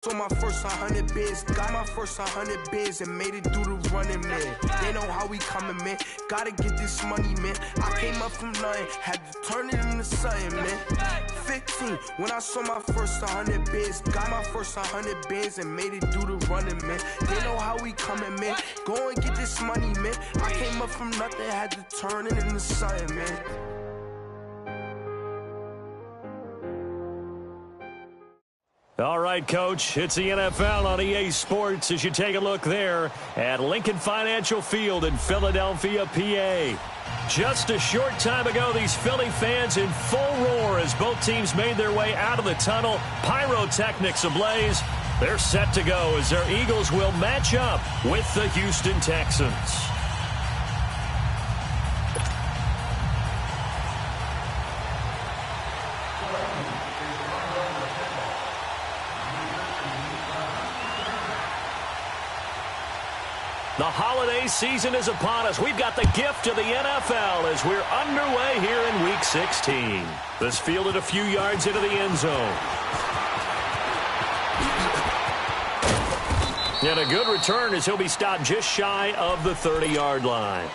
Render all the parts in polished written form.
So my first 100 bids, got my first 100 bids and made it through the running, man. They know how we coming, man. Gotta get this money, man. I came up from nothing, had to turn it into something, man. 15, when I saw my first 100 bids, got my first 100 bids and made it through the running, man. They know how we coming, man. Go and get this money, man. I came up from nothing, had to turn it into something, man. All right, Coach, it's the NFL on EA Sports as you take a look there at Lincoln Financial Field in Philadelphia, PA. Just a short time ago, these Philly fans in full roar as both teams made their way out of the tunnel. Pyrotechnics ablaze. They're set to go as their Eagles will match up with the Houston Texans. The holiday season is upon us. We've got the gift of the NFL as we're underway here in Week 16. This fielded a few yards into the end zone. And a good return as he'll be stopped just shy of the 30-yard line.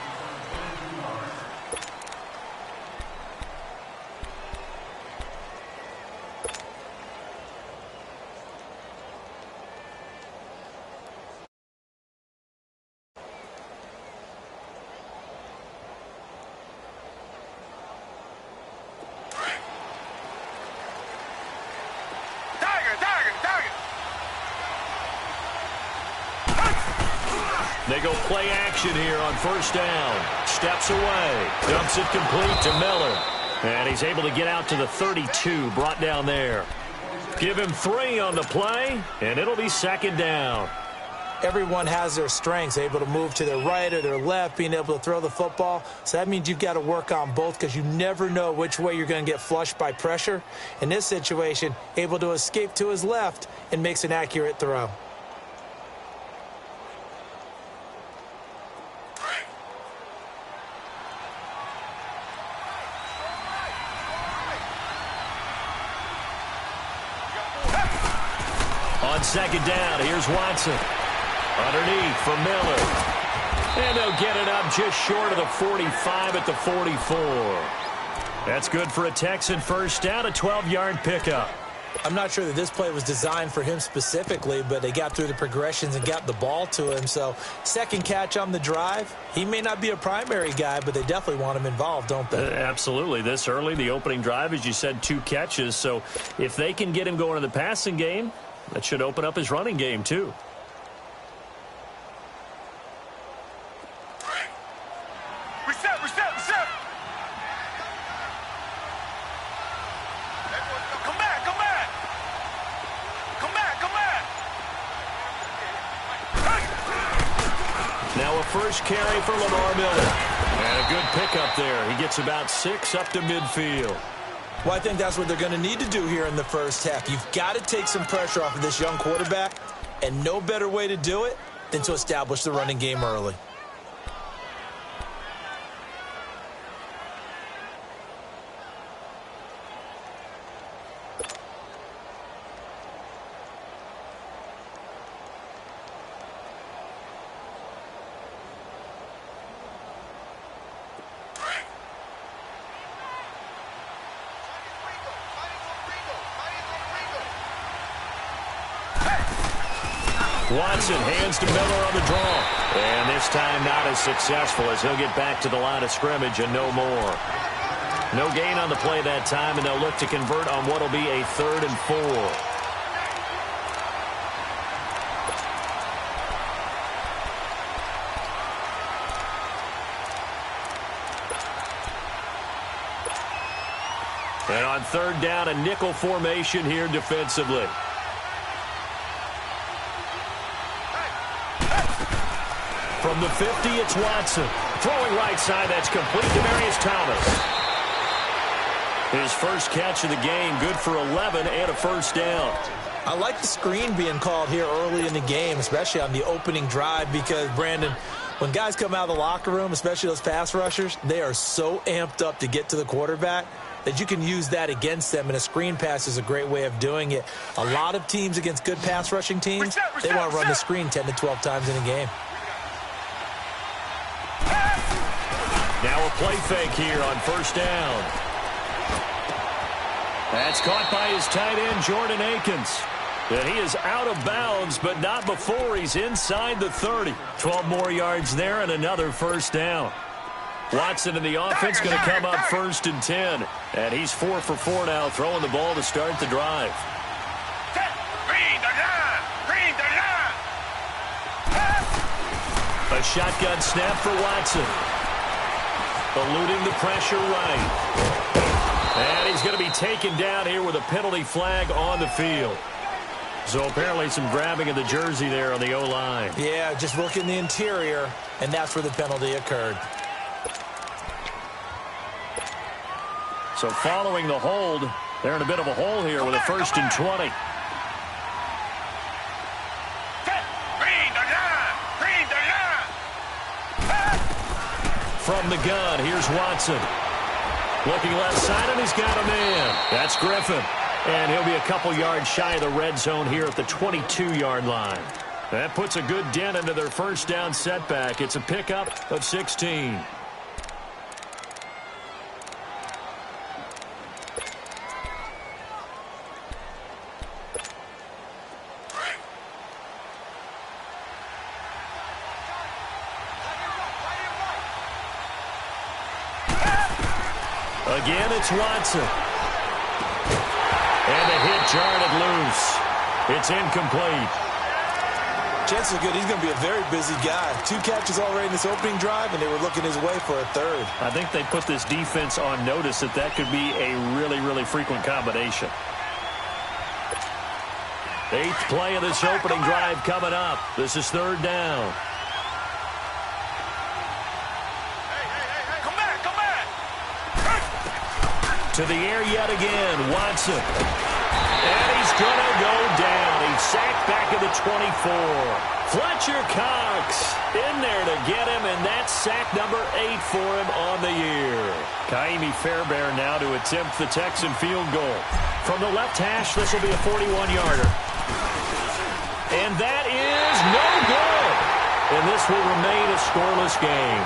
They go play action here on first down. Steps away. Dumps it complete to Miller. And he's able to get out to the 32, brought down there. Give him 3 on the play, and it'll be second down. Everyone has their strengths, able to move to their right or their left, being able to throw the football. So that means you've got to work on both because you never know which way you're going to get flushed by pressure. In this situation, able to escape to his left and makes an accurate throw. On second down, here's Watson. Underneath for Miller. And they'll get it up just short of the 45 at the 44. That's good for a Texan first down, a 12-yard pickup. I'm not sure that this play was designed for him specifically, but they got through the progressions and got the ball to him. So second catch on the drive. He may not be a primary guy, but they definitely want him involved, don't they? Absolutely. This early, the opening drive, as you said, 2 catches. So if they can get him going in the passing game, that should open up his running game, too. Reset. Come back. Now a first carry for Lamar Miller. And a good pickup there. He gets about 6 up to midfield. Well, I think that's what they're going to need to do here in the first half. You've got to take some pressure off of this young quarterback, and no better way to do it than to establish the running game early. Watson hands to Miller on the draw. And this time not as successful as he'll get back to the line of scrimmage and no more. No gain on the play that time, and they'll look to convert on what will be a 3rd and 4. And on 3rd down, a nickel formation here defensively. From the 50, it's Watson. Throwing right side, that's complete to Marius Thomas. His first catch of the game, good for 11 and a first down. I like the screen being called here early in the game, especially on the opening drive, because, Brandon, when guys come out of the locker room, especially those pass rushers, they are so amped up to get to the quarterback that you can use that against them, and a screen pass is a great way of doing it. A lot of teams against good pass rushing teams, they want to run the screen 10 to 12 times in a game. Now a play fake here on first down. That's caught by his tight end, Jordan Akins. And he is out of bounds, but not before he's inside the 30. 12 more yards there and another first down. Watson and the offense going to come up 1st and 10. And he's 4 for 4 now, throwing the ball to start the drive. A shotgun snap for Watson. Eluding the pressure right. And he's going to be taken down here with a penalty flag on the field. So apparently some grabbing of the jersey there on the O-line. Yeah, just look in the interior, and that's where the penalty occurred. So following the hold, they're in a bit of a hole here with a 1st and 20. From the gun, here's Watson. Looking left side, and he's got a man. That's Griffin. And he'll be a couple yards shy of the red zone here at the 22-yard line. That puts a good dent into their first down setback. It's a pickup of 16. Again, it's Watson. And the hit jarred it loose. It's incomplete. Chances are good he's going to be a very busy guy. 2 catches already in this opening drive, and they were looking his way for a 3rd. I think they put this defense on notice that could be a really, really frequent combination. 8th play of this opening drive coming up. This is 3rd down. To the air yet again, Watson. And he's going to go down. He's sacked back at the 24. Fletcher Cox in there to get him, and that's sack number 8 for him on the year. Kaimi Fairbairn now to attempt the Texan field goal. From the left hash, this will be a 41-yarder. And that is no good. And this will remain a scoreless game.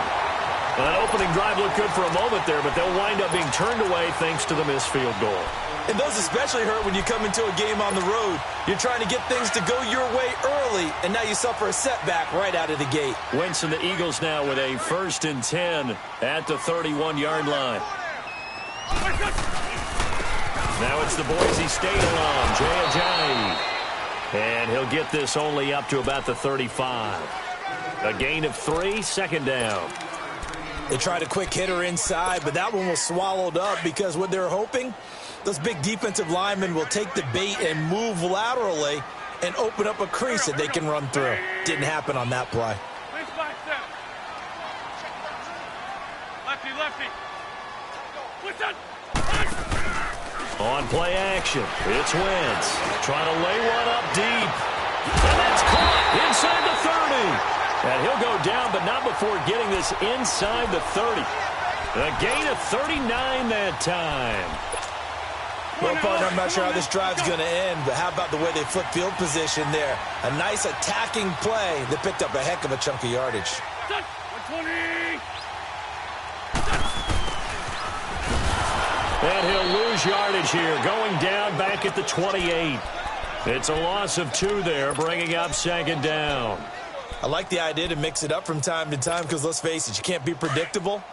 Well, that opening drive looked good for a moment there, but they'll wind up being turned away thanks to the missed field goal. And those especially hurt when you come into a game on the road. You're trying to get things to go your way early, and now you suffer a setback right out of the gate. Wentz and the Eagles now with a 1st and 10 at the 31-yard line. Now it's the Boise State alum, Jay Ajayi. And he'll get this only up to about the 35. A gain of 3, 2nd down. They tried a quick hitter inside, but that one was swallowed up because what they're hoping, those big defensive linemen will take the bait and move laterally and open up a crease that they can run through. Didn't happen on that play. On play action, it's Wentz trying to lay one up deep. And that's caught inside the 30. And he'll go down, but not before getting this inside the 30. A gain of 39 that time. Well, partner, I'm not sure how this drive's going to end, but how about the way they flip field position there? A nice attacking play that picked up a heck of a chunk of yardage. And he'll lose yardage here, going down back at the 28. It's a loss of 2 there, bringing up 2nd down. I like the idea to mix it up from time to time because, let's face it, you can't be predictable.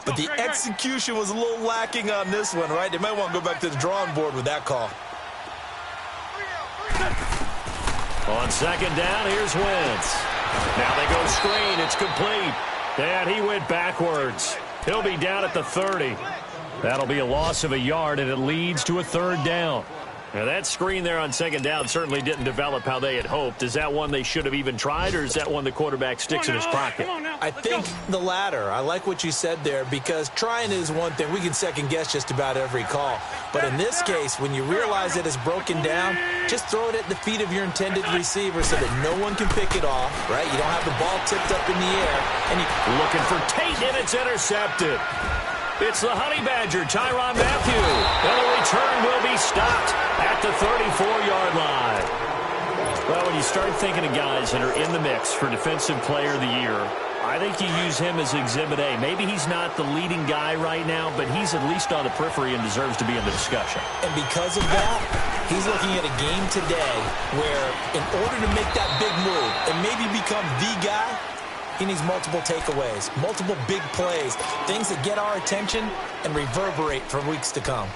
But the execution was a little lacking on this one, right? They might want to go back to the drawing board with that call. On 2nd down, here's Wentz. Now they go screen. It's complete. And he went backwards. He'll be down at the 30. That'll be a loss of a yard, and it leads to a 3rd down. Now, that screen there on 2nd down certainly didn't develop how they had hoped. Is that one they should have even tried, or is that one the quarterback sticks in his pocket? I think the latter. I like what you said there, because trying is one thing. We can second-guess just about every call. But in this case, when you realize that it's broken down, just throw it at the feet of your intended receiver so that no one can pick it off, right? You don't have the ball tipped up in the air. And you looking for Tate, and it's intercepted. It's the Honey Badger, Tyrann Mathieu. And the return will be stopped at the 34-yard line. Well, when you start thinking of guys that are in the mix for Defensive Player of the Year, I think you use him as Exhibit A. Maybe he's not the leading guy right now, but he's at least on the periphery and deserves to be in the discussion. And because of that, he's looking at a game today where in order to make that big move and maybe become the guy, he needs multiple takeaways, multiple big plays, things that get our attention and reverberate for weeks to come.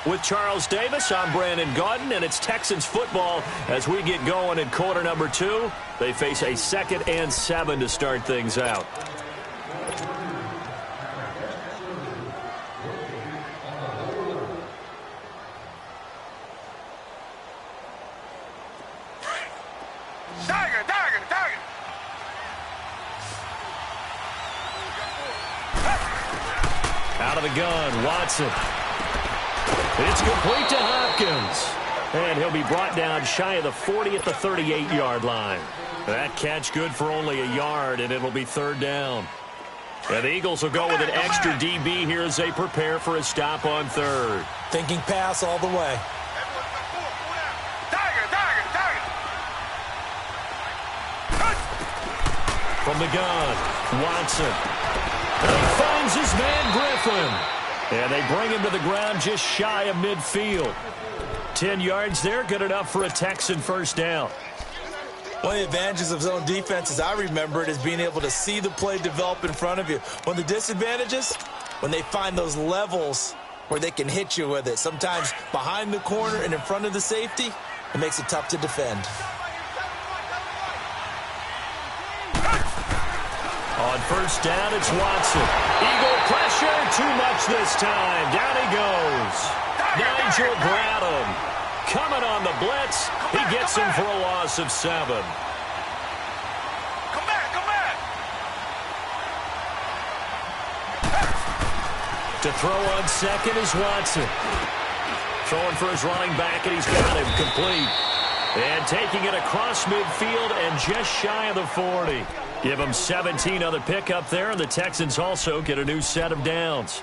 With Charles Davis, I'm Brandon Gaudin, and it's Texans football as we get going in quarter number 2. They face a 2nd and 7 to start things out. Out of the gun, Watson. It's complete to Hopkins. And he'll be brought down shy of the 40 at the 38-yard line. That catch good for only a yard, and it'll be 3rd down. And the Eagles will go with an extra DB here as they prepare for a stop on 3rd. Thinking pass all the way. From the gun, Watson. And he finds his man Griffin. And they bring him to the ground just shy of midfield. 10 yards there, good enough for a Texan first down. One of the advantages of zone defense, as I remember it, is being able to see the play develop in front of you. One of the disadvantages, when they find those levels where they can hit you with it. Sometimes behind the corner and in front of the safety, it makes it tough to defend. On first down, it's Watson. Eagle pressure, too much this time. Down he goes. Nigel Bradham coming on the blitz. He gets him for a loss of 7. Come back. To throw on second is Watson. Throwing for his running back, and he's got him complete. And taking it across midfield and just shy of the 40. Give them 17 on the pickup there, and the Texans also get a new set of downs.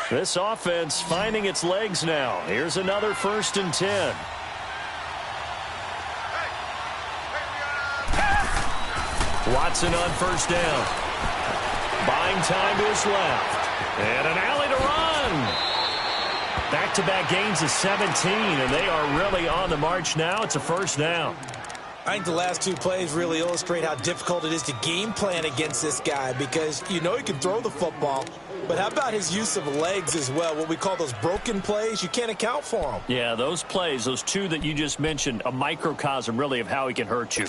This offense finding its legs now. Here's another 1st and 10. Watson on first down. Buying time to his left. And an alley to run. Back-to-back gains of 17, and they are really on the march now. It's a first down. I think the last 2 plays really illustrate how difficult it is to game plan against this guy because you know he can throw the football, but how about his use of legs as well? What we call those broken plays, you can't account for them. Yeah, those plays, those 2 that you just mentioned, a microcosm really of how he can hurt you.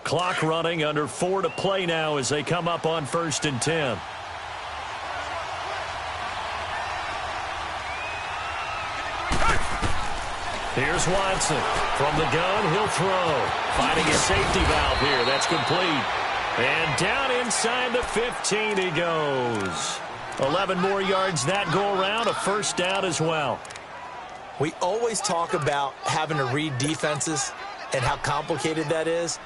Clock running, under 4 to play now as they come up on 1st and 10. Here's Watson. From the gun, he'll throw. Finding a safety valve here. That's complete. And down inside the 15 he goes. 11 more yards that go around. A first down as well. We always talk about having to read defenses and how complicated that is.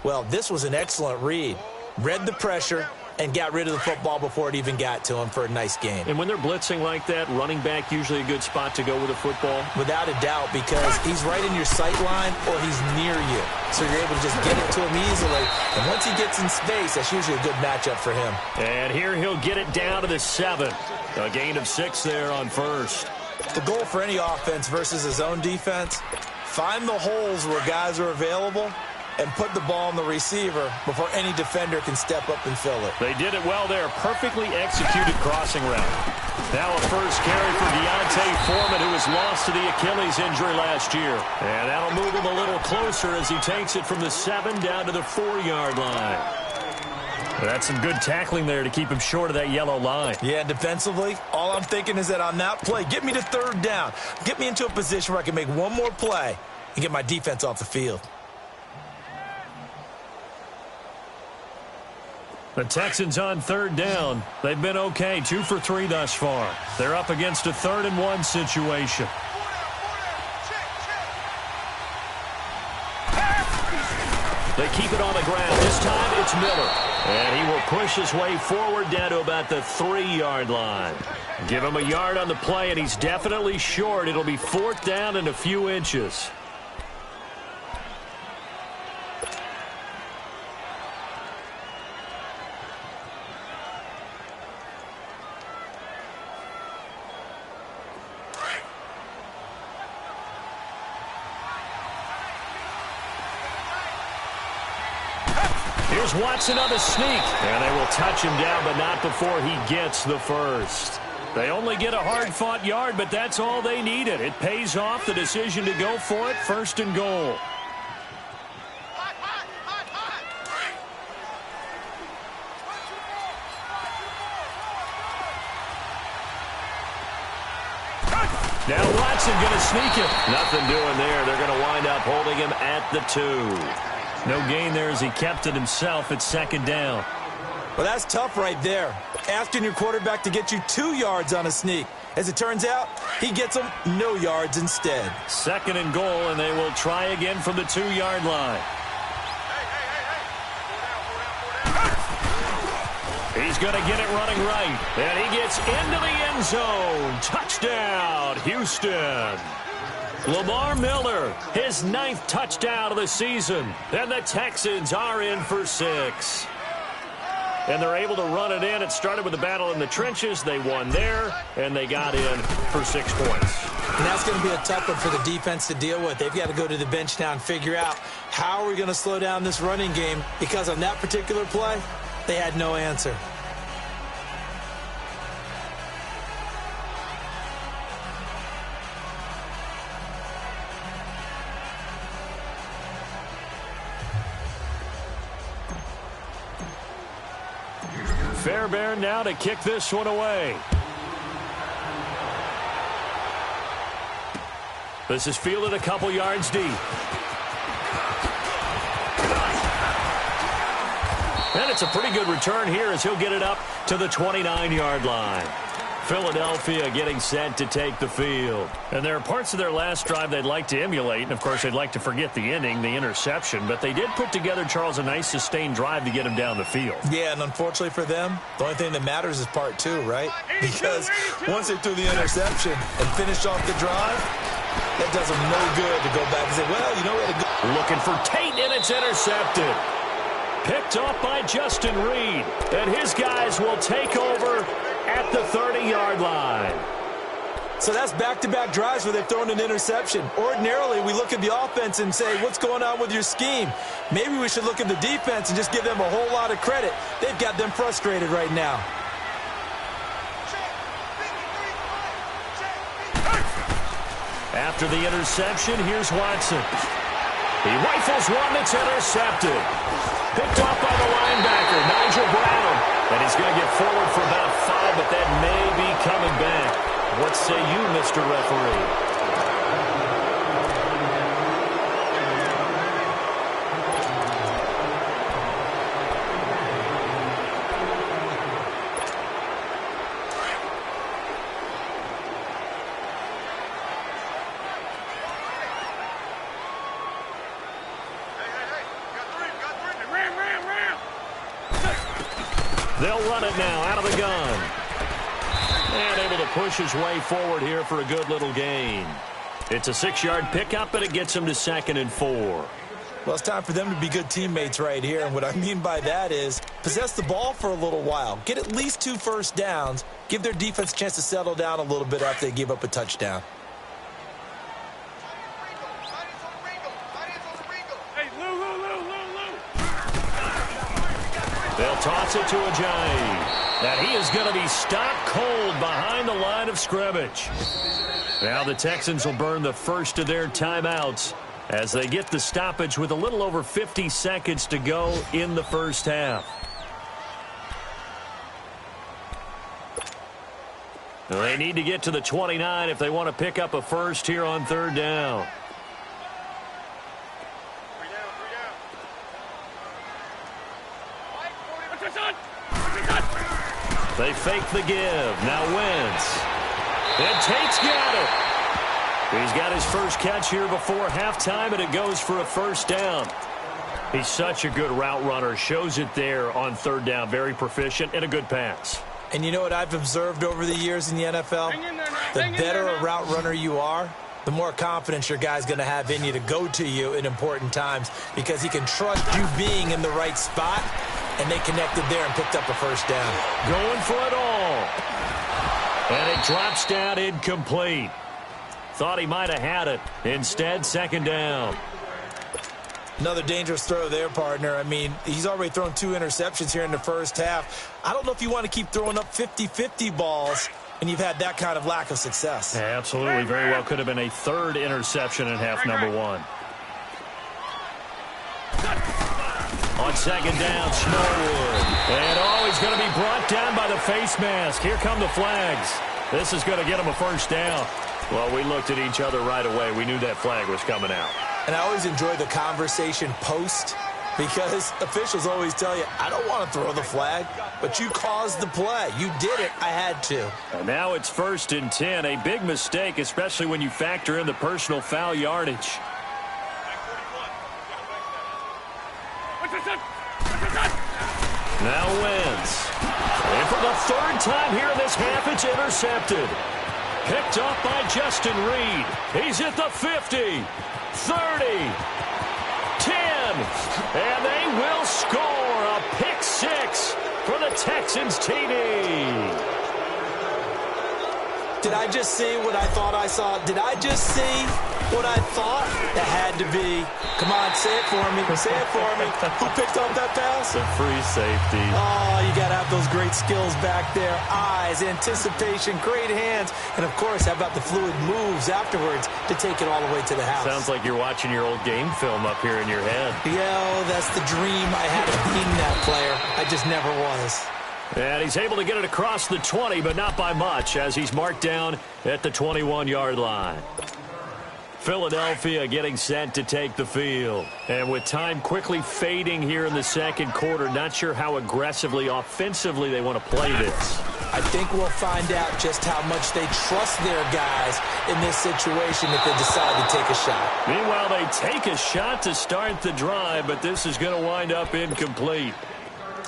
Well, this was an excellent read. Read the pressure and got rid of the football before it even got to him for a nice game. And when they're blitzing like that, running back usually a good spot to go with the football? Without a doubt, because he's right in your sight line or he's near you. So you're able to just get it to him easily. And once he gets in space, that's usually a good matchup for him. And here he'll get it down to the 7. A gain of 6 there on first. The goal for any offense versus a zone defense, find the holes where guys are available and put the ball on the receiver before any defender can step up and fill it. They did it well there. Perfectly executed crossing route. Now a first carry for Deontay Foreman, who was lost to the Achilles injury last year. And that'll move him a little closer as he takes it from the 7 down to the 4-yard line. That's some good tackling there to keep him short of that yellow line. Yeah, and defensively, all I'm thinking is that on that play, get me to third down. Get me into a position where I can make one more play and get my defense off the field. The Texans on third down. They've been okay, 2 for 3 thus far. They're up against a 3rd and 1 situation. They keep it on the ground. This time it's Miller. And he will push his way forward down to about the 3-yard line. Give him a yard on the play, and he's definitely short. It'll be 4th down and a few inches. Here's Watson on the sneak. And they will touch him down, but not before he gets the first. They only get a hard-fought yard, but that's all they needed. It pays off the decision to go for it, 1st and goal. Now Watson going to sneak it. Nothing doing there. They're going to wind up holding him at the 2. No gain there as he kept it himself at 2nd down. Well, that's tough right there. Asking your quarterback to get you 2 yards on a sneak. As it turns out, he gets them no yards instead. 2nd and goal, and they will try again from the 2-yard line. He's going to get it running right. And he gets into the end zone. Touchdown, Houston. Lamar Miller, his 9th touchdown of the season. And the Texans are in for 6. And they're able to run it in. It started with a battle in the trenches. They won there, and they got in for 6 points. And that's going to be a tough one for the defense to deal with. They've got to go to the bench now and figure out how are we going to slow down this running game, because on that particular play, they had no answer. Fairbairn now to kick this one away. This is fielded a couple yards deep. And it's a pretty good return here as he'll get it up to the 29-yard line. Philadelphia getting set to take the field. And there are parts of their last drive they'd like to emulate. And, of course, they'd like to forget the ending, the interception. But they did put together, Charles, a nice sustained drive to get him down the field. Yeah, and unfortunately for them, the only thing that matters is part 2, right? Because once they threw the interception and finished off the drive, that does them no good to go back and say, well, you know, we had a good... Looking for Tate, and it's intercepted. Picked off by Justin Reed. And his guys will take over at the 30-yard line. So that's back-to-back drives where they've thrown an interception. Ordinarily, we look at the offense and say, what's going on with your scheme? Maybe we should look at the defense and just give them a whole lot of credit. They've got them frustrated right now. After the interception, here's Watson. He rifles one that's intercepted. Picked off by the linebacker, Nigel Brown. And he's going to get forward for about 5, but that may be coming back. What say you, Mr. Referee? They'll run it now out of the gun. And able to push his way forward here for a good little gain. It's a 6-yard pickup, and it gets him to 2nd and 4. Well, it's time for them to be good teammates right here. And what I mean by that is possess the ball for a little while. Get at least 2 first downs. Give their defense a chance to settle down a little bit after they give up a touchdown. They'll toss it to Ajayi. And he is going to be stopped cold behind the line of scrimmage. Now the Texans will burn the first of their timeouts as they get the stoppage with a little over 50 seconds to go in the first half. They need to get to the 29 if they want to pick up a first here on third down. They fake the give. Now Wentz. And Tate's got it. He's got his first catch here before halftime, and it goes for a first down. He's such a good route runner. Shows it there on third down. Very proficient and a good pass. And you know what I've observed over the years in the NFL? The better a route runner you are, the more confidence your guy's going to have in you to go to you in important times because he can trust you being in the right spot, and they connected there and picked up a first down. Going for it all. And it drops down incomplete. Thought he might have had it. Instead, second down. Another dangerous throw there, partner. I mean, he's already thrown 2 interceptions here in the first half. I don't know if you want to keep throwing up 50-50 balls, and you've had that kind of lack of success. Yeah, absolutely. Very well could have been a third interception in half number 1. On second down, Smallwood. And he's going to be brought down by the face mask. Here come the flags. This is going to get him a first down. Well, we looked at each other right away. We knew that flag was coming out. And I always enjoy the conversation post because officials always tell you, I don't want to throw the flag, but you caused the play. You did it. I had to. And now it's 1st and 10. A big mistake, especially when you factor in the personal foul yardage. Now Wentz. And for the 3rd time here in this half, it's intercepted. Picked off by Justin Reed. He's at the 50, 30, 10, and they will score a pick 6 for the Texans TD. Did I just see what I thought I saw? Did I just see what I thought? That had to be. Come on, say it for me. Say it for me. Who picked up that pass? The free safety. Oh, you got to have those great skills back there. Eyes, anticipation, great hands. And, of course, how about the fluid moves afterwards to take it all the way to the house? Sounds like you're watching your old game film up here in your head. Yeah, that's the dream I had of being that player. I just never was. And he's able to get it across the 20, but not by much, as he's marked down at the 21-yard line. Philadelphia getting set to take the field. And with time quickly fading here in the second quarter, not sure how aggressively, offensively they want to play this. I think we'll find out just how much they trust their guys in this situation if they decide to take a shot. Meanwhile, they take a shot to start the drive, but this is going to wind up incomplete.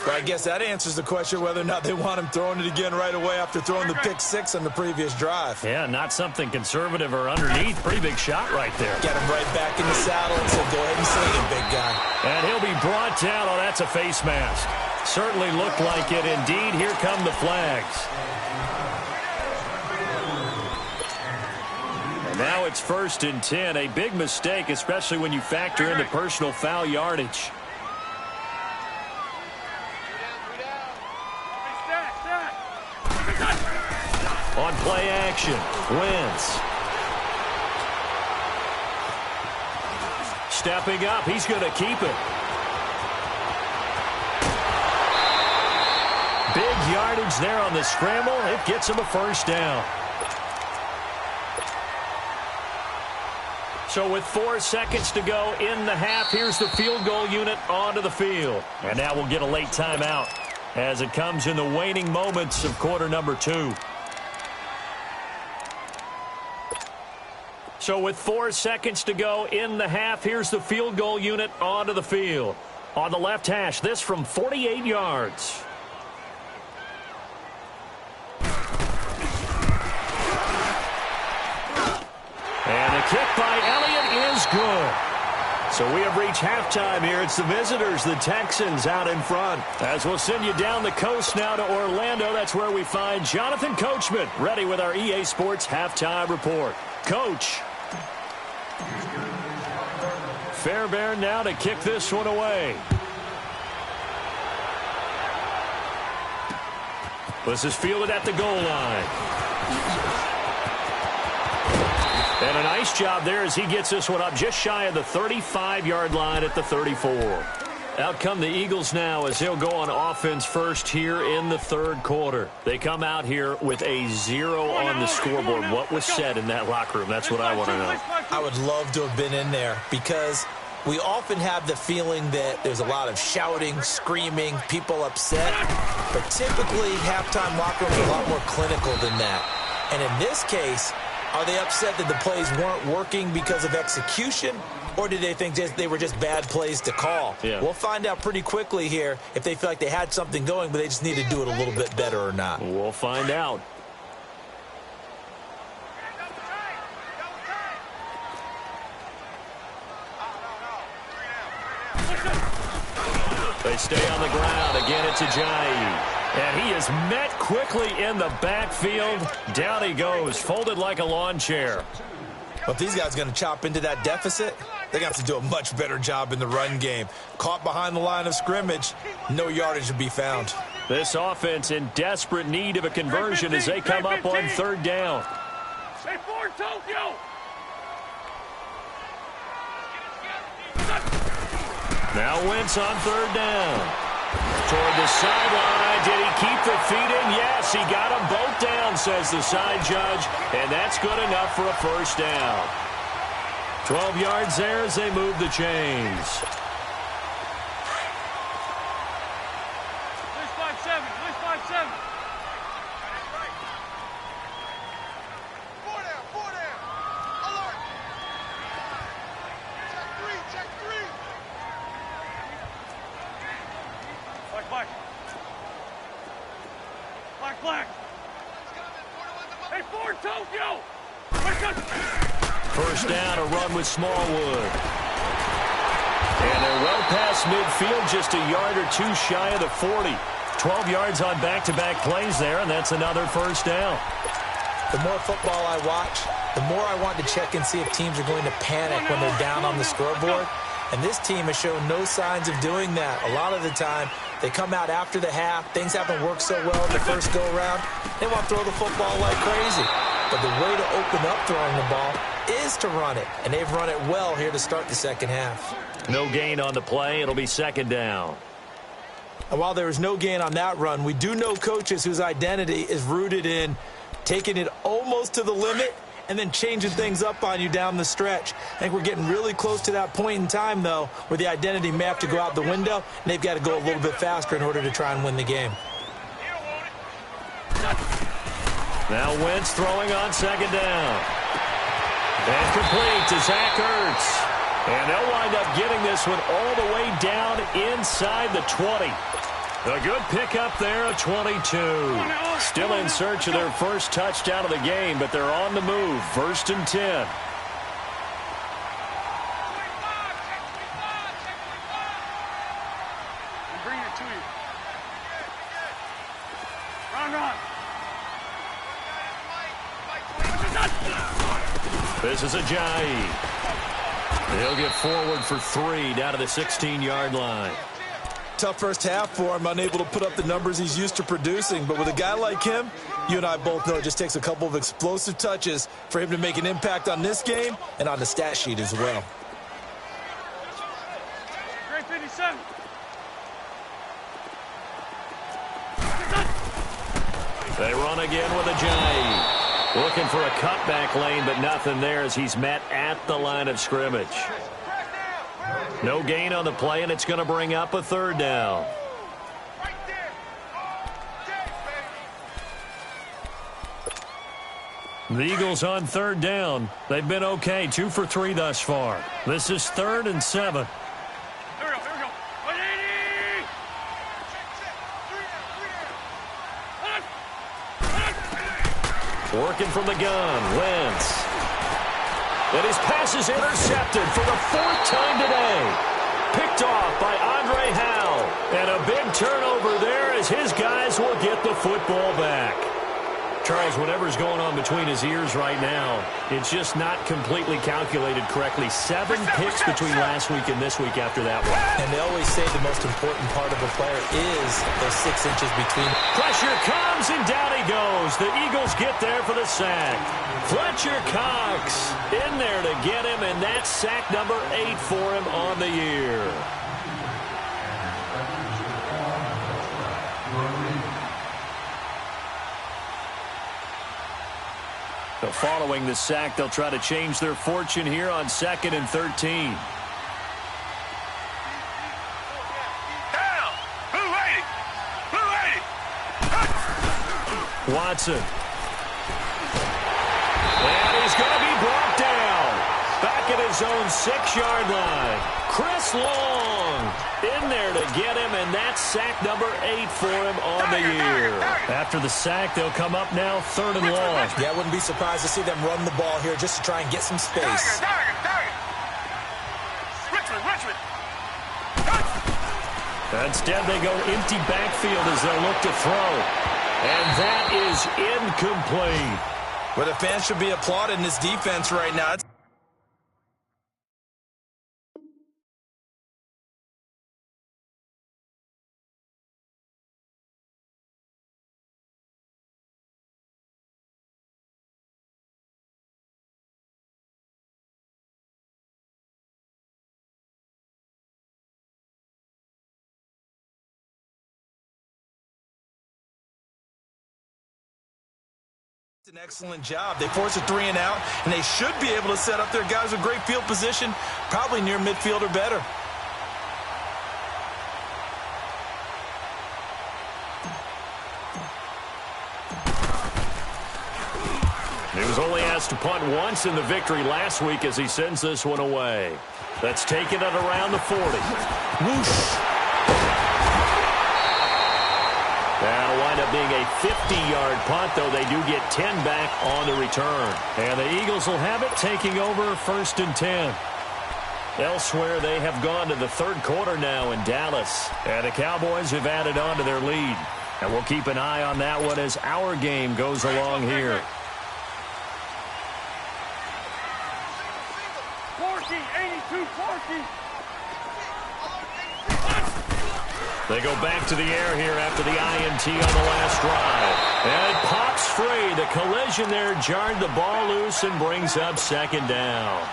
Well, I guess that answers the question whether or not they want him throwing it again right away after throwing the pick 6 on the previous drive. Yeah, not something conservative or underneath. Pretty big shot right there. Get him right back in the saddle and said, go ahead and sling it, big guy. And he'll be brought down. Oh, that's a face mask. Certainly looked like it. Indeed, here come the flags. And now it's 1st and 10. A big mistake, especially when you factor in the personal foul yardage. On play action, Wentz. Stepping up, he's going to keep it. Big yardage there on the scramble. It gets him a first down. So with 4 seconds to go in the half, here's the field goal unit onto the field. And now we'll get a late timeout as it comes in the waning moments of quarter number 2. So with 4 seconds to go in the half, here's the field goal unit onto the field. On the left hash, this from 48 yards. And the kick by Elliott is good. So we have reached halftime here. It's the visitors, the Texans, out in front. As we'll send you down the coast now to Orlando, that's where we find Jonathan Coachman, ready with our EA Sports Halftime Report. Coach. Fairbairn now to kick this one away. This is fielded at the goal line. And a nice job there as he gets this one up just shy of the 35-yard line at the 34. Out come the Eagles now as they'll go on offense first here in the third quarter. They come out here with a 0 on the scoreboard. What was said in that locker room? That's what I want to know. I would love to have been in there because we often have the feeling that there's a lot of shouting, screaming, people upset. But typically, halftime locker rooms are a lot more clinical than that. And in this case, are they upset that the plays weren't working because of execution? Or did they think they were just bad plays to call? Yeah. We'll find out pretty quickly here if they feel like they had something going, but they just need to do it a little bit better or not. We'll find out. They stay on the ground. Again, it's Ajayi. And he is met quickly in the backfield. Down he goes, folded like a lawn chair. But if these guys are going to chop into that deficit, they got to do a much better job in the run game. Caught behind the line of scrimmage, no yardage to be found. This offense in desperate need of a conversion as they come up on third down. Now Wentz on third down. Toward the sideline. Did he keep the feet in? Yes, he got them both down, says the side judge. And that's good enough for a first down. 12 yards there as they move the chains. First down, a run with Smallwood. And they're well past midfield, just a yard or two shy of the 40. 12 yards on back-to-back plays there, and that's another first down. The more football I watch, the more I want to check and see if teams are going to panic when they're down on the scoreboard. And this team has shown no signs of doing that. A lot of the time, they come out after the half. Things haven't worked so well in the first go-around. They want to throw the football like crazy. But the way to open up throwing the ball is to run it. And they've run it well here to start the second half. No gain on the play. It'll be second down. And while there is no gain on that run, we do know coaches whose identity is rooted in taking it almost to the limit and then changing things up on you down the stretch. I think we're getting really close to that point in time, though, where the identity may have to go out the window, and they've got to go a little bit faster in order to try and win the game. Now Wentz throwing on second down. And complete to Zach Ertz. And they'll wind up getting this one all the way down inside the 20. A good pickup there at 22. Still in search of their first touchdown of the game, but they're on the move. First and 10. Bring it to you. Run. This is Ajayi. He'll get forward for 3 down to the 16-yard line. Tough first half for him, unable to put up the numbers he's used to producing. But with a guy like him, you and I both know it just takes a couple of explosive touches for him to make an impact on this game and on the stat sheet as well. Great 57. They run again with Ajayi. Looking for a cutback lane, but nothing there as he's met at the line of scrimmage. No gain on the play, and it's going to bring up a third down. The Eagles on third down. They've been okay, 2 for 3 thus far. This is 3rd and 7. Here we go. 180. Working from the gun, Wentz. And his pass is intercepted for the 4th time today. Picked off by Andre Howell. And a big turnover there as his guys will get the football back. Charles, whatever's going on between his ears right now, it's just not completely calculated correctly. 7 picks between last week and this week after that one. And they always say the most important part of a player is those 6 inches between. Pressure comes, and down he goes. The Eagles get there for the sack. Fletcher Cox in there to get him, and that's sack number 8 for him on the year. So following the sack, they'll try to change their fortune here on 2nd and 13. Down! Blue 80! Blue 80! Watson. And he's going to be brought down. Back at his own 6-yard line. Chris Long in there to get him, and that's sack number 8 for him on the year. After the sack, they'll come up now 3rd and long. Yeah, I wouldn't be surprised to see them run the ball here just to try and get some space. Richmond! Instead, they go empty backfield as they'll look to throw. And that is incomplete. Well, the fans should be applauding this defense right now. An excellent job. They force a 3-and-out, and they should be able to set up their guys with great field position, probably near midfield or better. He was only asked to punt once in the victory last week as he sends this one away. That's taken it around the 40. Whoosh! That'll wind up being a 50-yard punt, though they do get 10 back on the return. And the Eagles will have it, taking over 1st and 10. Elsewhere, they have gone to the 3rd quarter now in Dallas. And the Cowboys have added on to their lead. And we'll keep an eye on that one as our game goes along here. Forky, 82, Forky. They go back to the air here after the INT on the last drive. And it pops free. The collision there jarred the ball loose and brings up 2nd down.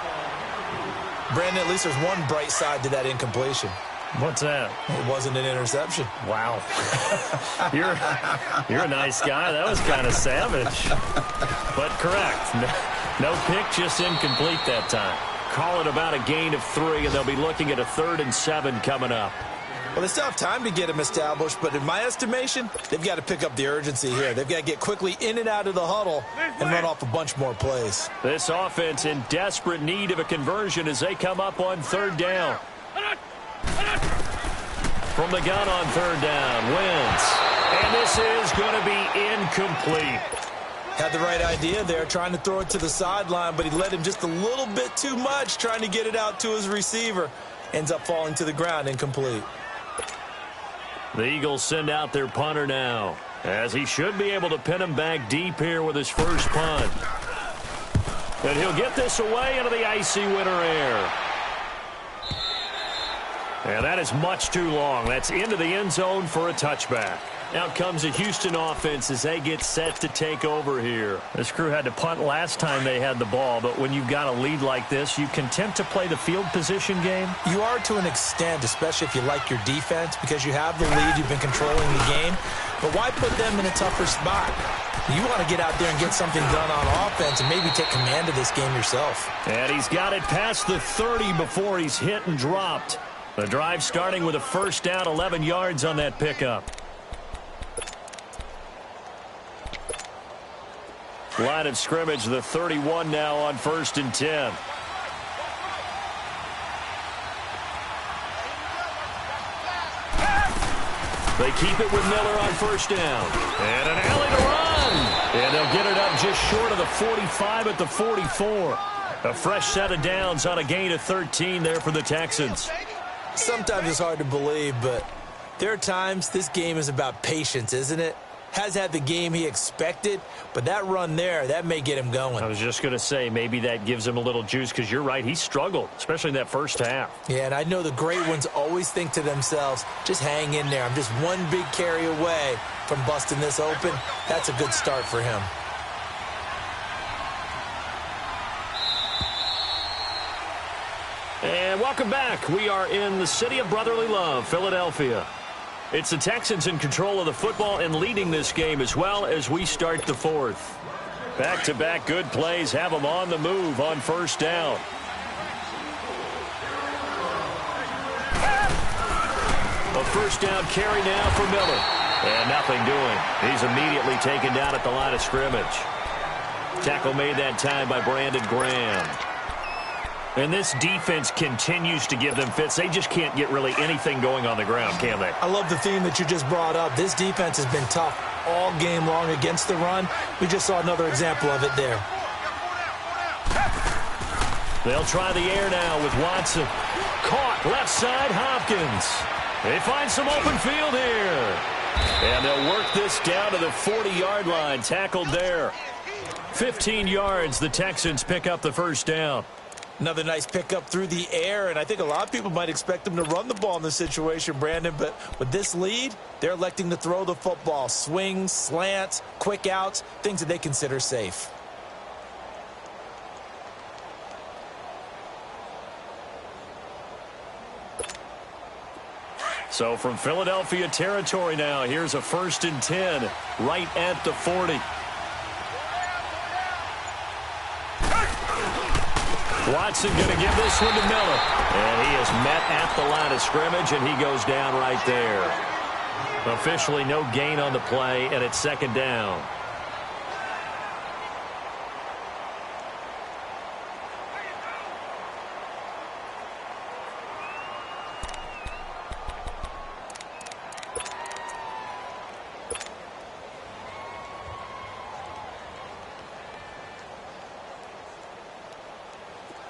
Brandon, at least there's one bright side to that incompletion. What's that? It wasn't an interception. Wow. You're a nice guy. That was kind of savage. But correct. No pick, just incomplete that time. Call it about a gain of 3, and they'll be looking at a 3rd and 7 coming up. Well, they still have time to get him established, but in my estimation, they've got to pick up the urgency here. They've got to get quickly in and out of the huddle and run off a bunch more plays. This offense in desperate need of a conversion as they come up on 3rd down. From the gun on 3rd down, wins. And this is going to be incomplete. Had the right idea there, trying to throw it to the sideline, but he let him just a little bit too much, trying to get it out to his receiver. Ends up falling to the ground, incomplete. The Eagles send out their punter now, as he should be able to pin him back deep here with his first punt. And he'll get this away into the icy winter air. And that is much too long. That's into the end zone for a touchback. Out comes the Houston offense as they get set to take over here. This crew had to punt last time they had the ball, but when you've got a lead like this, you content to play the field position game? You are to an extent, especially if you like your defense, because you have the lead, you've been controlling the game. But why put them in a tougher spot? You want to get out there and get something done on offense and maybe take command of this game yourself. And he's got it past the 30 before he's hit and dropped. The drive starting with a first down, 11 yards on that pickup. Line of scrimmage, the 31 now on 1st and 10. They keep it with Miller on 1st down. And an alley to run. And they'll get it up just short of the 45 at the 44. A fresh set of downs on a gain of 13 there for the Texans. Sometimes it's hard to believe, but there are times this game is about patience, isn't it? Has had the game he expected, but that run there, that may get him going. I was just going to say, maybe that gives him a little juice, because you're right, he struggled, especially in that first half. Yeah, and I know the great ones always think to themselves, just hang in there. I'm just one big carry away from busting this open. That's a good start for him. And welcome back. We are in the city of brotherly love, Philadelphia. It's the Texans in control of the football and leading this game as well as we start the 4th. Back-to-back good plays have them on the move on first down. A first down carry now for Miller. And nothing doing. He's immediately taken down at the line of scrimmage. Tackle made that time by Brandon Graham. And this defense continues to give them fits. They just can't get really anything going on the ground, can they? I love the theme that you just brought up. This defense has been tough all game long against the run. We just saw another example of it there. They'll try the air now with Watson. Caught left side, Hopkins. They find some open field here. And they'll work this down to the 40-yard line. Tackled there. 15 yards, the Texans pick up the first down. Another nice pickup through the air, and I think a lot of people might expect them to run the ball in this situation, Brandon, but with this lead, they're electing to throw the football. Swings, slants, quick outs, things that they consider safe. So from Philadelphia territory now, here's a 1st and 10 right at the 40. Watson going to give this one to Miller. And he is met at the line of scrimmage, and he goes down right there. Officially no gain on the play, and it's 2nd down.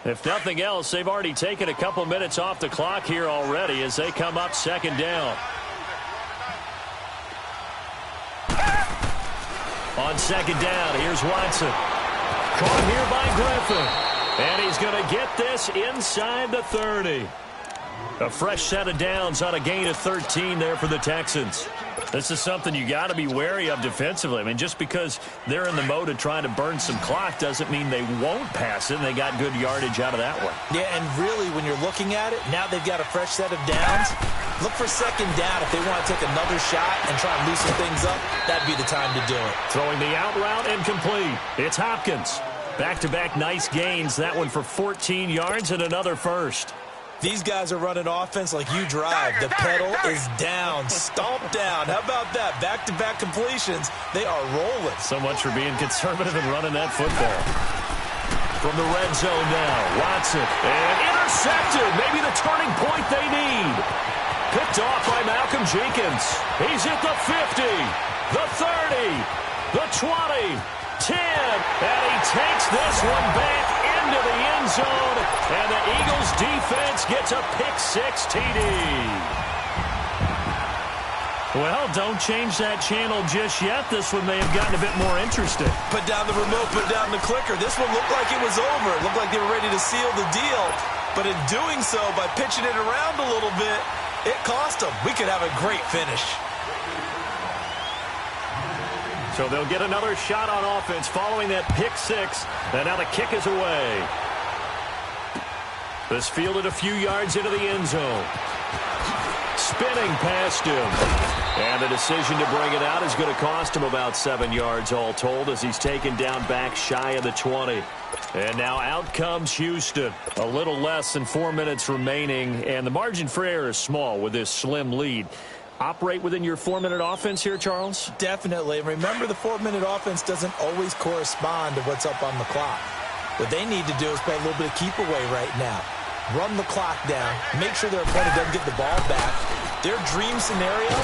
If nothing else, they've already taken a couple minutes off the clock here already as they come up 2nd down. On 2nd down, here's Watson. Caught here by Griffin. And he's going to get this inside the 30. A fresh set of downs on a gain of 13 there for the Texans. This is something you got to be wary of defensively. I mean, just because they're in the mode of trying to burn some clock doesn't mean they won't pass it, and they got good yardage out of that one. Yeah, and really, when you're looking at it, now they've got a fresh set of downs. Look for 2nd down. If they want to take another shot and try and loosen things up, that'd be the time to do it. Throwing the out route incomplete. It's Hopkins. Back-to-back nice gains. That one for 14 yards and another first. These guys are running offense like you drive. The pedal is down, stomped down. How about that? Back-to-back completions. They are rolling. So much for being conservative and running that football. From the red zone now, Watson. And intercepted. Maybe the turning point they need. Picked off by Malcolm Jenkins. He's at the 50, the 30, the 20, 10. And he takes this one back into the end zone, and the Eagles defense gets a pick-6 TD. Well, don't change that channel just yet. This one may have gotten a bit more interesting. Put down the remote, put down the clicker. This one looked like it was over. It looked like they were ready to seal the deal. But in doing so, by pitching it around a little bit, it cost them. We could have a great finish. So they'll get another shot on offense following that pick-6. And now the kick is away. This fielded a few yards into the end zone. Spinning past him. And the decision to bring it out is going to cost him about 7 yards all told as he's taken down back shy of the 20. And now out comes Houston. A little less than 4 minutes remaining. And the margin for error is small with this slim lead. Operate within your 4-minute offense here, Charles? Definitely. Remember, the 4-minute offense doesn't always correspond to what's up on the clock. What they need to do is play a little bit of keep away right now. Run the clock down. Make sure their opponent doesn't get the ball back. Their dream scenario,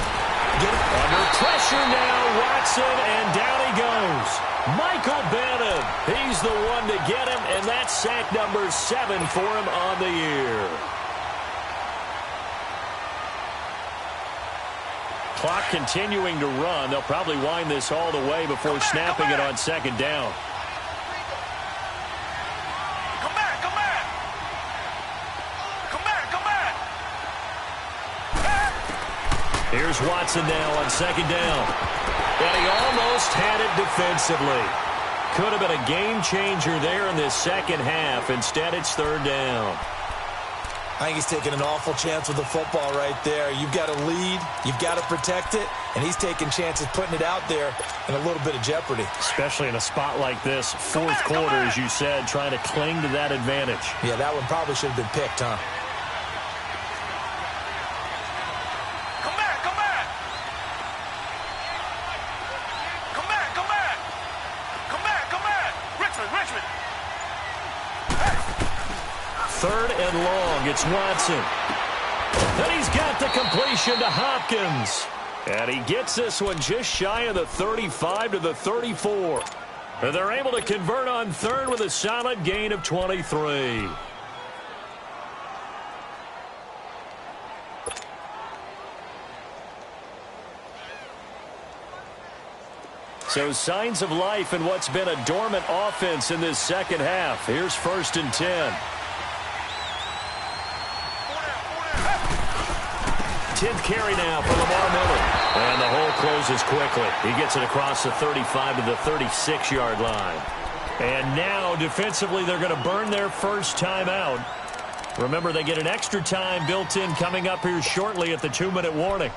get it under pressure now, Watson, and down he goes. Michael Bannon, he's the one to get him, and that's sack number 7 for him on the year. Clock continuing to run. They'll probably wind this all the way before snapping it on 2nd down. Come back, come back. Come back, come back. Here's Watson now on 2nd down. And he almost had it defensively. Could have been a game changer there in this second half. Instead, it's 3rd down. I think he's taking an awful chance with the football right there. You've got to lead, you've got to protect it, and he's taking chances putting it out there in a little bit of jeopardy. Especially in a spot like this, fourth quarter, as you said, trying to cling to that advantage. Yeah, that one probably should have been picked, huh? Come back, come back. Come back, come back. Come back, come back. Richmond, Richmond. Third and long, it's Watson. And he's got the completion to Hopkins. And he gets this one just shy of the 35 to the 34. And they're able to convert on third with a solid gain of 23. So signs of life in what's been a dormant offense in this second half. Here's 1st and 10. 10th carry now for Lamar Miller. And the hole closes quickly. He gets it across the 35 to the 36-yard line. And now, defensively, they're going to burn their first timeout. Remember, they get an extra time built in coming up here shortly at the 2-minute warning.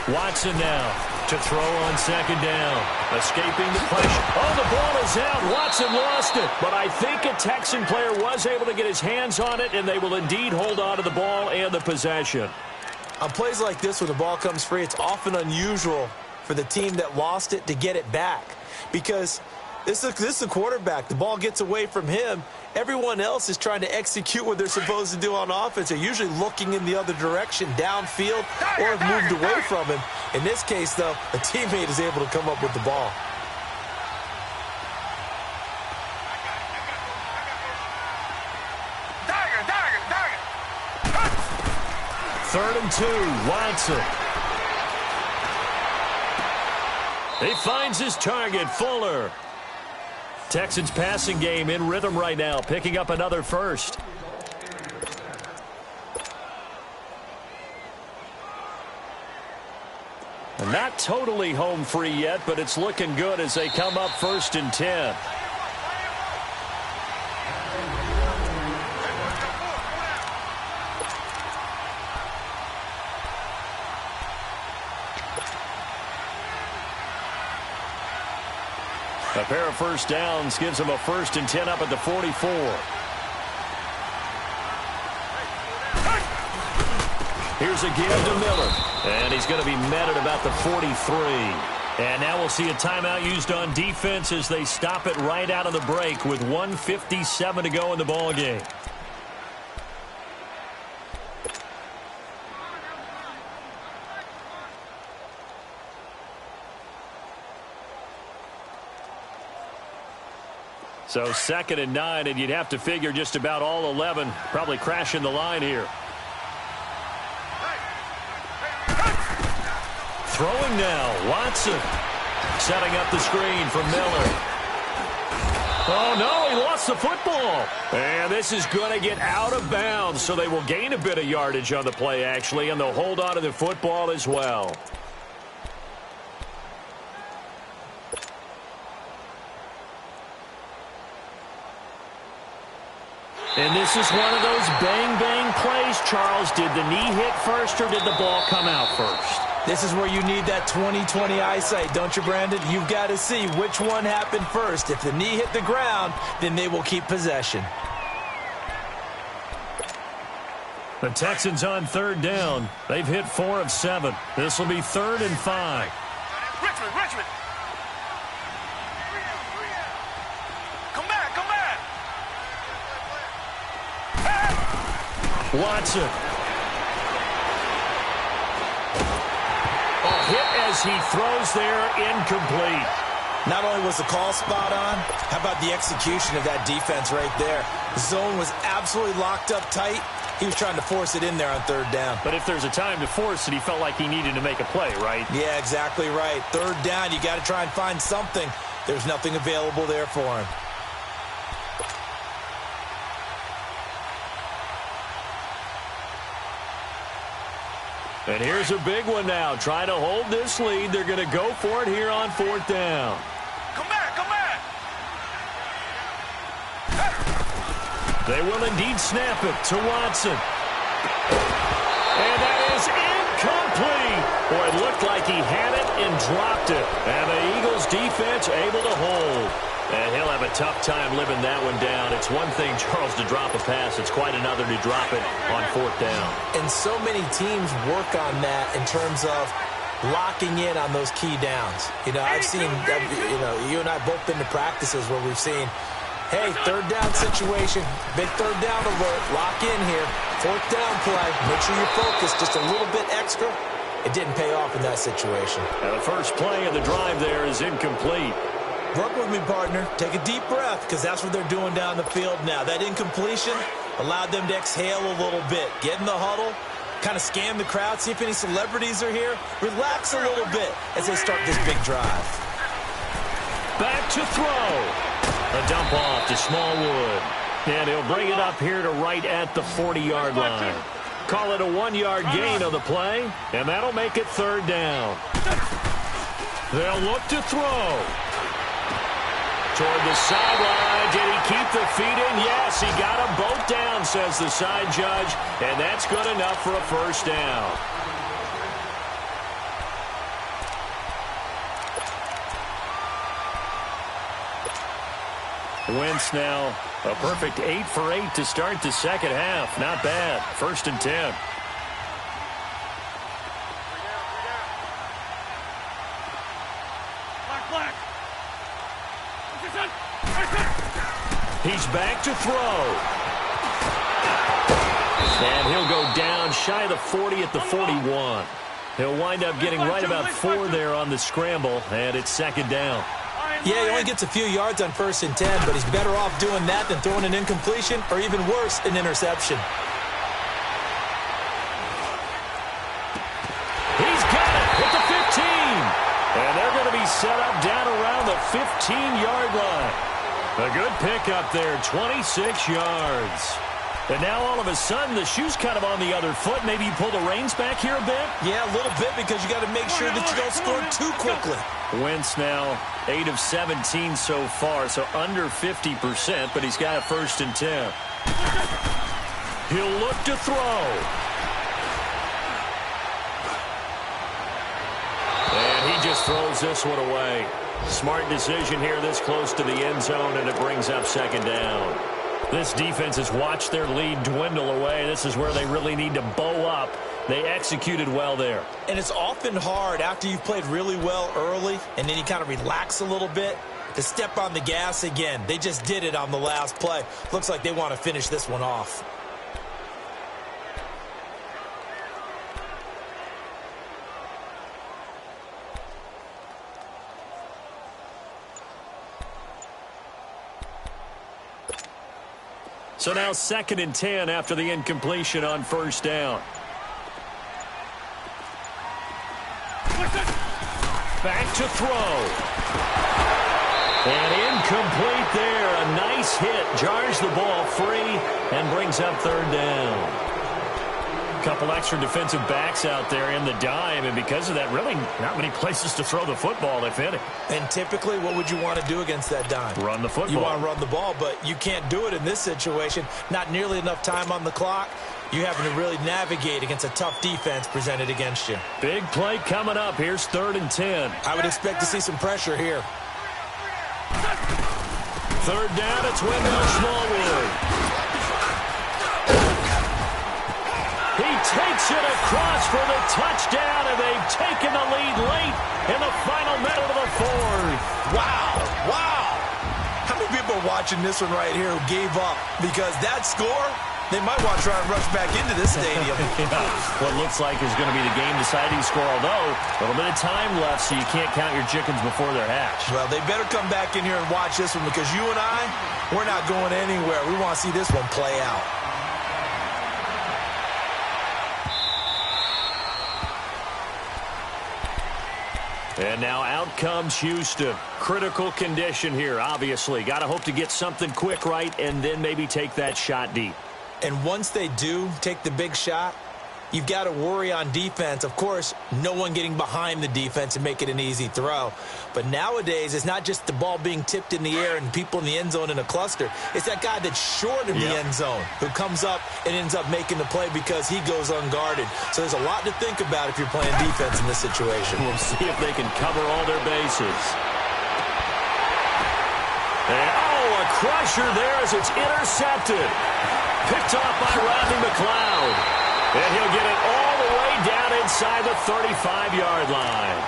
Watson now to throw on second down. Escaping the pressure. Oh, the ball is out. Watson lost it. But I think a Texan player was able to get his hands on it, and they will indeed hold on to the ball and the possession. On plays like this where the ball comes free, it's often unusual for the team that lost it to get it back. Because this is a quarterback. The ball gets away from him. Everyone else is trying to execute what they're supposed to do on offense. They're usually looking in the other direction, downfield, or have moved away from him. In this case, though, a teammate is able to come up with the ball. Third and 2, Watson. He finds his target, Fuller. Texans passing game in rhythm right now, picking up another first. And not totally home free yet, but it's looking good as they come up 1st and 10. A pair of first downs gives them a 1st and 10 up at the 44. Here's a give to Miller. And he's going to be met at about the 43. And now we'll see a timeout used on defense as they stop it right out of the break with 1:57 to go in the ballgame. So 2nd and 9, and you'd have to figure just about all 11 probably crashing the line here. Throwing now, Watson. Setting up the screen for Miller. Oh, no, he lost the football. And this is going to get out of bounds, so they will gain a bit of yardage on the play, actually, and they'll hold on to the football as well. And this is one of those bang-bang plays, Charles. Did the knee hit first or did the ball come out first? This is where you need that 20/20 eyesight, don't you, Brandon? You've got to see which one happened first. If the knee hit the ground, then they will keep possession. The Texans on 3rd down. They've hit 4 of 7. This will be 3rd and 5. Richmond, Richmond. Come back, come back. Watson. A hit as he throws there, incomplete. Not only was the call spot on, how about the execution of that defense right there? The zone was absolutely locked up tight. He was trying to force it in there on 3rd down. But if there's a time to force it, he felt like he needed to make a play, right? Yeah, exactly right. 3rd down, you got to try and find something. There's nothing available there for him. And here's a big one now. Trying to hold this lead. They're going to go for it here on 4th down. Come back, come back. They will indeed snap it to Watson. And that is incomplete. Boy, it looked like he had it and dropped it. And the Eagles defense able to hold. And he'll have a tough time living that one down. It's one thing, Charles, to drop a pass. It's quite another to drop it on 4th down. And so many teams work on that in terms of locking in on those key downs. You know, I've seen, you and I both been to practices where we've seen, hey, 3rd down situation, big 3rd down alert, lock in here, 4th down play, make sure you focus just a little bit extra. It didn't pay off in that situation. And the first play of the drive there is incomplete. Work with me, partner. Take a deep breath, because that's what they're doing down the field now. That incompletion allowed them to exhale a little bit. Get in the huddle, kind of scan the crowd, see if any celebrities are here. Relax a little bit as they start this big drive. Back to throw. A dump off to Smallwood. And he'll bring it up here to right at the 40-yard line. Call it a 1-yard gain of the play, and that'll make it 3rd down. They'll look to throw. Toward the sideline. Did he keep the feet in? Yes, he got them both down, says the side judge, and that's good enough for a 1st down. Wentz now a perfect 8 for 8 to start the second half. Not bad. 1st and 10. He's back to throw. And he'll go down shy of the 40 at the 41. He'll wind up getting right about 4 there on the scramble, and it's 2nd down. Yeah, he only gets a few yards on 1st and 10, but he's better off doing that than throwing an incompletion, or even worse, an interception. He's got it at the 15. And they're going to be set up down around the 15-yard line. A good pickup there, 26 yards. And now all of a sudden the shoe's kind of on the other foot. Maybe you pull the reins back here a bit? Yeah, a little bit, because you got to make sure that you don't score too quickly. Wentz now 8 of 17 so far, so under 50%, but he's got a 1st and 10. He'll look to throw. And he just throws this one away. Smart decision here this close to the end zone, and it brings up 2nd down. This defense has watched their lead dwindle away. This is where they really need to bow up. They executed well there. And it's often hard after you've played really well early and then you kind of relax a little bit to step on the gas again. They just did it on the last play. Looks like they want to finish this one off. So now 2nd and 10 after the incompletion on 1st down. Back to throw. And incomplete there. A nice hit. Jars the ball free and brings up 3rd down. Couple extra defensive backs out there in the dime, and because of that, really not many places to throw the football, if any. And typically, what would you want to do against that dime? Run the football. You want to run the ball, but you can't do it in this situation. Not nearly enough time on the clock. You having to really navigate against a tough defense presented against you. Big play coming up. Here's 3rd and 10. I would expect to see some pressure here. 3rd down, it's Wendell Smallwood. He takes it across for the touchdown, and they've taken the lead late in the final minute of the 4th. Wow, wow. How many people are watching this one right here who gave up? Because that score, they might want to try and rush back into this stadium. Yeah. What looks like is going to be the game-deciding score, although a little bit of time left, so you can't count your chickens before they're hatched. Well, they better come back in here and watch this one, because you and I, we're not going anywhere. We want to see this one play out. And now out comes Houston. Critical condition here, obviously. Got to hope to get something quick right and then maybe take that shot deep. And once they do take the big shot, you've got to worry on defense. Of course, no one getting behind the defense and make it an easy throw. But nowadays, it's not just the ball being tipped in the air and people in the end zone in a cluster. It's that guy that's short in the end zone who comes up and ends up making the play because he goes unguarded. So there's a lot to think about if you're playing defense in this situation. We'll see if they can cover all their bases. And, a crusher there as it's intercepted. Picked off by Rodney McLeod. And he'll get it all the way down inside the 35-yard line.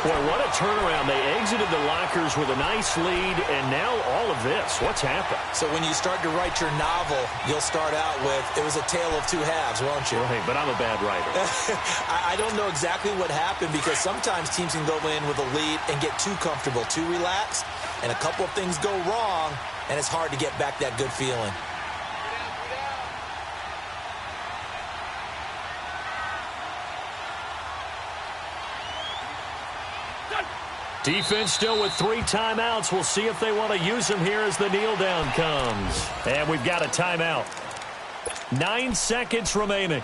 Boy, what a turnaround. They exited the lockers with a nice lead, and now all of this. What's happened? So when you start to write your novel, you'll start out with, it was a tale of two halves, won't you? Right, but I'm a bad writer. I don't know exactly what happened because sometimes teams can go in with a lead and get too comfortable, too relaxed, and a couple of things go wrong, and it's hard to get back that good feeling. Defense still with 3 timeouts. We'll see if they want to use them here as the kneel down comes. And we've got a timeout. 9 seconds remaining.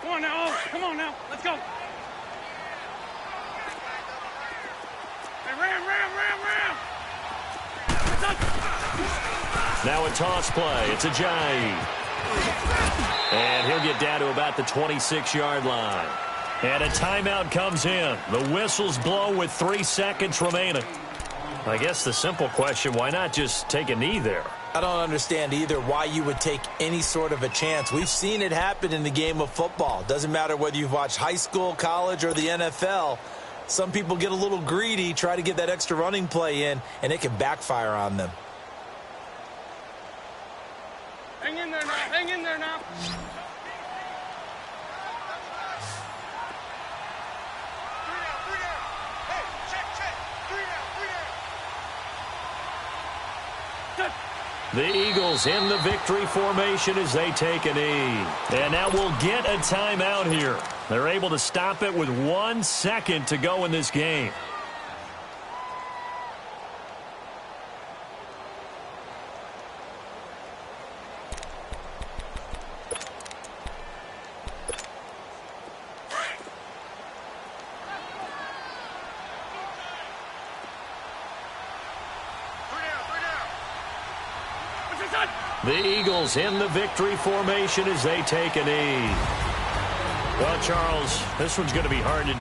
Come on now. Come on now. Let's go. Ram. Now a toss play. It's Ajayi. And he'll get down to about the 26-yard line. And a timeout comes in. The whistles blow with 3 seconds remaining. I guess the simple question, why not just take a knee there? I don't understand either why you would take any sort of a chance. We've seen it happen in the game of football. Doesn't matter whether you've watched high school, college, or the NFL. Some people get a little greedy, try to get that extra running play in, and it can backfire on them. Hang in there now. Hang in there now. The Eagles in the victory formation as they take a knee. And now we'll get a timeout here. They're able to stop it with 1 second to go in this game. The Eagles in the victory formation as they take a knee. Well, Charles, this one's going to be hard to